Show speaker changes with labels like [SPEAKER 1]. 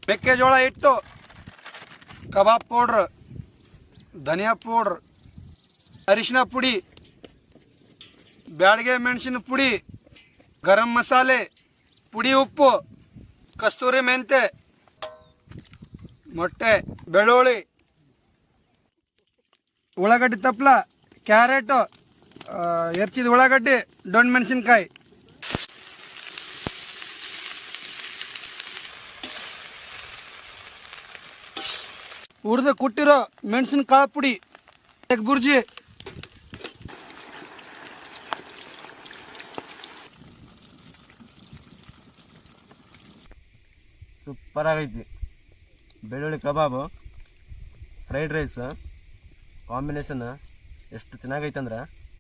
[SPEAKER 1] ಮೆಕ್ಕೆಜೋಳ ಹಿಟ್ಟು, ಕಬಾಬ್ ಪೌಡ್ರ್, ಧನಿಯಾ ಪೌಡ್ರ್, ಅರಿಶಿನ ಪುಡಿ, ಬ್ಯಾಡಗೆ ಮೆಣಸಿನ ಪುಡಿ, ಗರಂ ಮಸಾಲೆ, ಪುಡಿ ಉಪ್ಪು, ಕಸ್ತೂರಿ ಮೆಂತೆ, ಮೊಟ್ಟೆ, ಬೆಳ್ಳುಳ್ಳಿ, ಉಳ್ಳಾಗಡ್ಡಿ ತಪ್ಪಲ, ಕ್ಯಾರೆಟು, ಹೆಚ್ಚಿದ ಉಳ್ಳಾಗಡ್ಡಿ, ದೊಣ್ಣೆ ಮೆಣಸಿನ್ಕಾಯಿ. ಹುರಿದು ಕುಟ್ಟಿರೋ ಮೆಣಸಿನಕಾಳು ಪುಡಿ, ಎಗ್ ಬುರ್ಜಿ,
[SPEAKER 2] ಸೂಪರ್ ಆಗೈತಿ. ಬೆಳ್ಳುಳ್ಳಿ ಕಬಾಬು, ಫ್ರೈಡ್ ರೈಸ್ ಕಾಂಬಿನೇಷನ್ ಎಷ್ಟು ಚೆನ್ನಾಗೈತೆ ಅಂದ್ರೆ